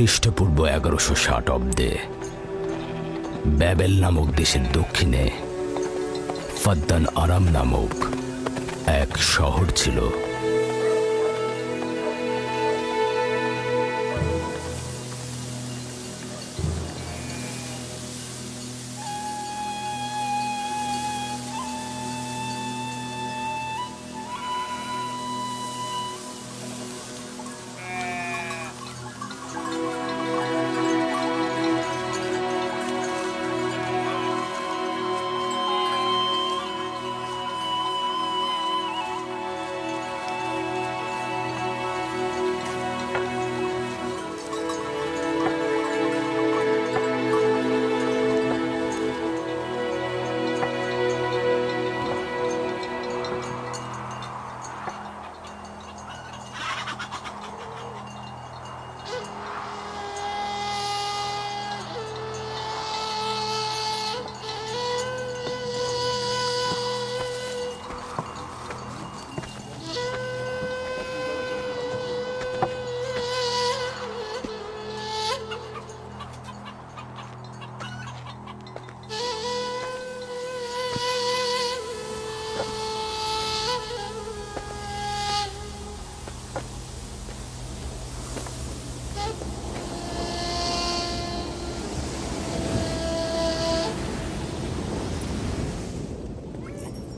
খ্রিস্টপূর্ব 1160 অব্দে ব্যাবেল নামক দেশের দক্ষিণে ফাদ্দান আরাম নামক এক শহর ছিল।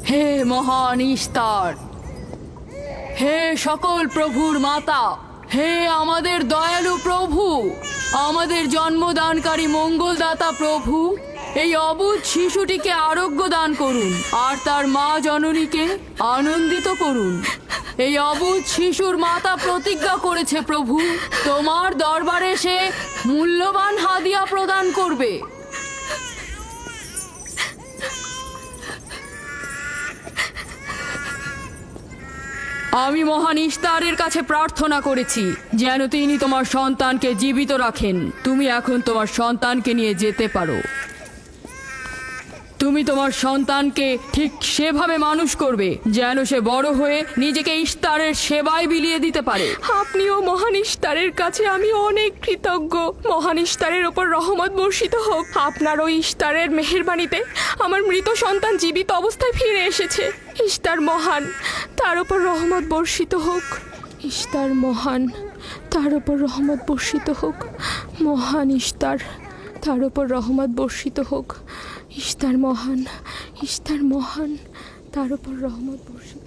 হে মহান ইস্তার, হে সকল প্রভুর মাতা, হে আমাদের দয়ালু প্রভু, আমাদের জন্মদানকারী মঙ্গলদাতা প্রভু, এই অবুঝ শিশুটিকে আরোগ্য দান করুন আর তার মা জননীকে আনন্দিত করুন। এই অবুঝ শিশুর মাতা প্রতিজ্ঞা করেছে প্রভু, তোমার দরবারে সে মূল্যবান হাদিয়া প্রদান করবে। আমি মহান ইস্তারের কাছে প্রার্থনা করেছি যেন তিনি তোমার সন্তানকে জীবিত রাখেন। তুমি এখন তোমার সন্তানকে নিয়ে যেতে পারো। তুমি তোমার সন্তানকে ঠিক সেভাবে মানুষ করবে যেন সে বড় হয়ে নিজেকে ইস্তারের সেবায় বিলিয়ে দিতে পারে। আপনিও মহান ইস্তারের কাছে আমি অনেক কৃতজ্ঞ। মহান ইস্তারের ওপর রহমত বর্ষিত হোক। আপনার ওই ইস্তারের মেহেরবানিতে আমার মৃত সন্তান জীবিত অবস্থায় ফিরে এসেছে। ইস্তার মহান, তার ওপর রহমত বর্ষিত হোক। ইস্তার মহান, তার ওপর রহমত বর্ষিত হোক। মহান ইস্তার, তার ওপর রহমত বর্ষিত হোক। ইস্তার মহান, ইস্তার মহান, তার ওপর রহমত বর্ষিত।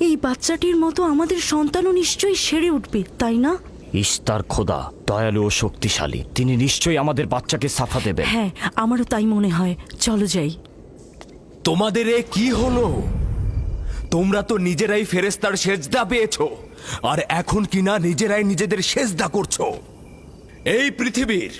এই বাচ্চাটির মতো আমাদের সন্তানও নিশ্চয়ই সেরে উঠবে, তাই না? ইস্তার খোদা দয়ালু ও শক্তিশালী, তিনি নিশ্চয়ই আমাদের বাচ্চাকে সাফা দেবেন। হ্যাঁ, আমারও তাই মনে হয়। চলো যাই। তোমাদের এ কি হলো? তোমরা তো নিজেরাই ফেরেশতার সেজদা পেয়েছো, আর এখন কিনা নিজেরাই নিজেদের সেজদা করছো। এই পৃথিবীর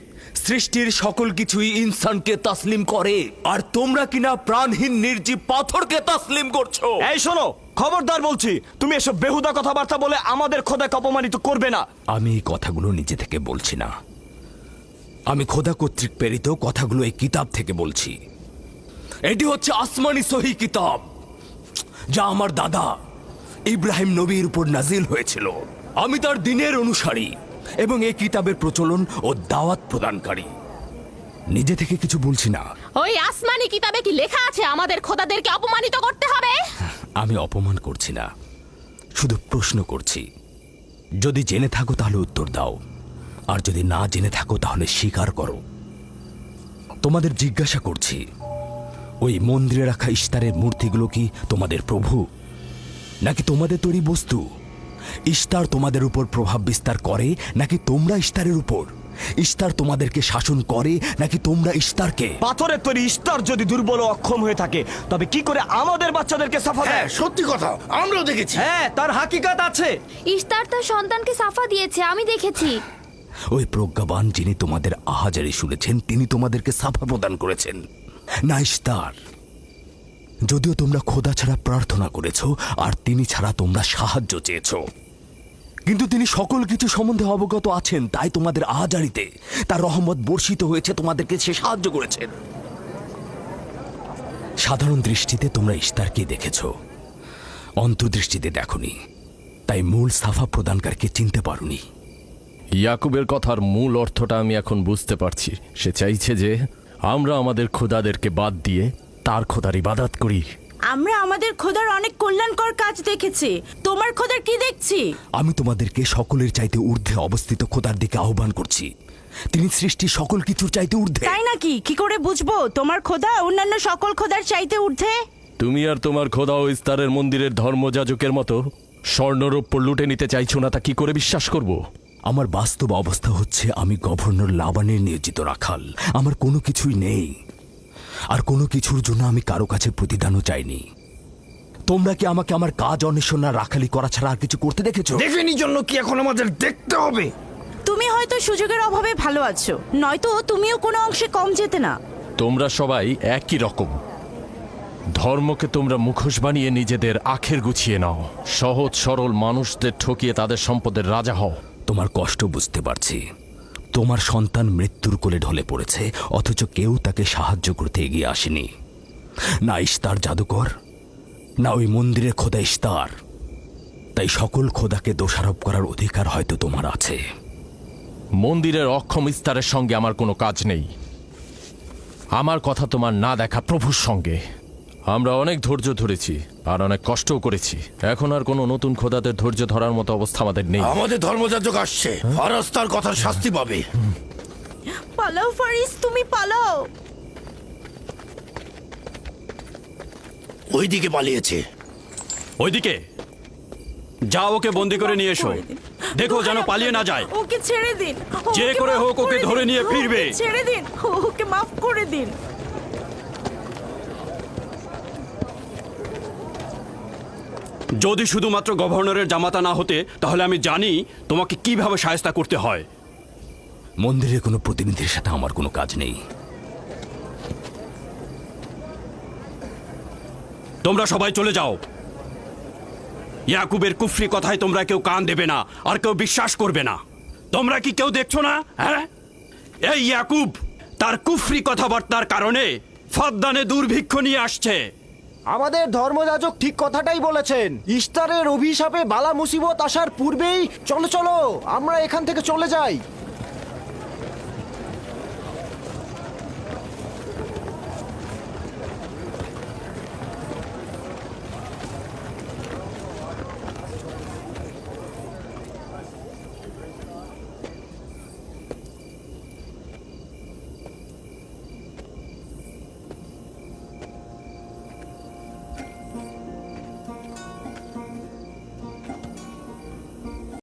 সৃষ্টির সকল কিছুই ইনসানকে তাসলিম করে, আর তোমরা কিনা প্রাণহীন নির্জীব পাথরকে তাসলিম করছো। এই শোনো, খবরদার বলছি, তুমি এসব বেহুদা কথাবার্তা বলে আমাদের খোদাকে অপমানিত করবে না। আমি এই কথাগুলো নিজে থেকে বলছি না, আমি খোদা কর্তৃক প্রেরিত কথাগুলো এই কিতাব থেকে বলছি। এটি হচ্ছে আসমানি সহি কিতাব, যা আমার দাদা ইব্রাহিম নবীর উপর নাজিল হয়েছিল। আমি তার দিনের অনুসারী এবং এই কিতাবের প্রচলন ও দাওয়াত প্রদানকারী। নিজে থেকে কিছু বলছি না। ওই আসমানি কিতাবে কি লেখা আছে আমাদের খোদাদেরকে অপমানিত করতে হবে? আমি অপমান করছি না, শুধু প্রশ্ন করছি। যদি জেনে থাকো তাহলে উত্তর দাও, আর যদি না জেনে থাকো তাহলে স্বীকার করো। তোমাদের জিজ্ঞাসা করছি, ওই মন্দিরে রাখা ইস্তারের মূর্তিগুলো কি তোমাদের প্রভু, নাকি তোমাদের তৈরি বস্তু? ইস্তার তোমাদের উপর প্রভাব বিস্তার করে নাকি তোমরা ইস্তারের উপর? ইস্তার তোমাদেরকে শাসন করে নাকি তোমরা ইস্তারকে? পাথরের তৈরি ইস্তার যদি দুর্বল ও অক্ষম হয়ে থাকে, তবে কি করে আমাদের বাচ্চাদেরকে সাফা দেয়? সত্যি কথা, আমরাও দেখেছি। হ্যাঁ, তার হাকিকাত আছে। ইস্তার তার সন্তানকে সাফা দিয়েছে, আমি দেখেছি। ওই প্রজ্ঞাবান যিনি তোমাদের আহাজারি শুনেছেন, তিনি তোমাদেরকে সাফা প্রদান করেছেন, না ইস্তার। যদিও তোমরা খোদা ছাড়া প্রার্থনা করেছো আর তিনি ছাড়া তোমরা সাহায্য চেয়েছো, কিন্তু তিনি সকল কিছু সম্বন্ধে অবগত আছেন, তাই তোমাদের আহাজারিতে তার রহমত বর্ষিত হয়েছে, তোমাদেরকে সে সাহায্য করেছেন। সাধারণ দৃষ্টিতে তোমরা ইস্তারকে দেখেছো, অন্তর্দৃষ্টিতে দেখোনি, তাই মূল সাফা প্রদানকারীকে চিনতে পারোনি। ইয়াকুবের কথার মূল অর্থটা আমি এখন বুঝতে পারছি। সে চাইছে যে আমরা আমাদের খোদাদেরকে বাদ দিয়ে তার খোদার ইবাদত করি। আমরা আমাদের খোদার অনেক কল্যাণকর কাজ দেখেছি, তোমার খোদার কি দেখছি? আমি তোমাদেরকে সকলের চাইতে ঊর্ধ্বে অবস্থিত খোদার দিকে আহ্বান করছি। তিনি সৃষ্টি সকল কিছুর চাইতে ঊর্ধ্বে। তাই নাকি? কি করে বুঝবো তোমার খোদা অন্যান্য সকল খোদার চাইতে ঊর্ধ্বে? তুমি আর তোমার খোদা ও ইস্তারের মন্দিরের ধর্মযাজকের মতো স্বর্ণরৌপ্য লুটে নিতে চাইছো না, তা কি করে বিশ্বাস করব? আমার বাস্তব অবস্থা হচ্ছে আমি গভর্নর লাবানের নিয়োজিত রাখাল। আমার কোনো কিছুই নেই, আর কোনো কিছুর জন্য আমি কারো কাছে প্রতিদানও চাইনি। তোমরা কি আমাকে আমার কাজ অন্বেষণ না রাখালি করা ছাড়া আর কিছু করতে দেখেছো? দেখেনি জন্য কি এখন আমাদের দেখতে হবে? তুমি হয়তো সুযোগের অভাবে ভালো আছো, নয়তো তুমিও কোনো অংশে কম যেতে না। তোমরা সবাই একই রকম। ধর্মকে তোমরা মুখোশ বানিয়ে নিজেদের আখের গুছিয়ে নাও, সহজ সরল মানুষদের ঠকিয়ে তাদের সম্পদের রাজা হও। তোমার কষ্ট বুঝতে পারছি। তোমার সন্তান মৃত্যুর কোলে ঢলে পড়েছে, অথচ কেউ তাকে সাহায্য করতে এগিয়ে আসেনি। না ইস্তার জাদুকর, না ওই মন্দিরের খোদা ইস্তার। তাই সকল খোদাকে দোষারোপ করার অধিকার হয়তো তোমার আছে। মন্দিরের অক্ষম ইস্তারের সঙ্গে আমার কোনো কাজ নেই। আমার কথা তোমার না দেখা প্রভুর সঙ্গে। আমরা অনেক ধৈর্য ধরেছি আর অনেক কষ্টও করেছি। এখন আর কোনো নতুন খোদাদের ধৈর্য ধরার মতো অবস্থা আমাদের নেই। আমাদের ধর্মযাজক আসছে, ফারাজ তার কথার শাস্তি পাবে। পালাও ফারিস, তুমি পালাও। ওইদিকে পালিয়েছে। ওইদিকে যাও, ওকে বন্দি করে নিয়ে এসো। দেখো যেন পালিয়ে না যায়। ওকে ছেড়ে দিন, যে ওকে করে মাফ হোক ওকে দিন। ধরে নিয়ে ফিরবে। ওকে ছেড়ে দিন, ওকে মাফ করে দিন। যদি শুধুমাত্র গভর্নরের জামাতা না হতে, তাহলে আমি জানি তোমাকে কিভাবে শায়েস্তা করতে হয়। মন্দিরের কোনো প্রতিনিধির সাথে আমার কোনো কাজ নেই। তোমরা সবাই চলে যাও। ইয়াকুবের কুফরি কথায় তোমরা কেউ কান দেবে না, আর কেউ বিশ্বাস করবে না। তোমরা কি কেউ দেখছো না? হ্যাঁ, এই ইয়াকুব তার কুফরি কথাবার্তার কারণে ফাদ্দানে দুর্ভিক্ষ নিয়ে আসছে। আমাদের ধর্মযাজক ঠিক কথাটাই বলেছেন। ইস্তারের অভিশাপে বালা মুসিবত আসার পূর্বেই চলো চলো আমরা এখান থেকে চলে যাই।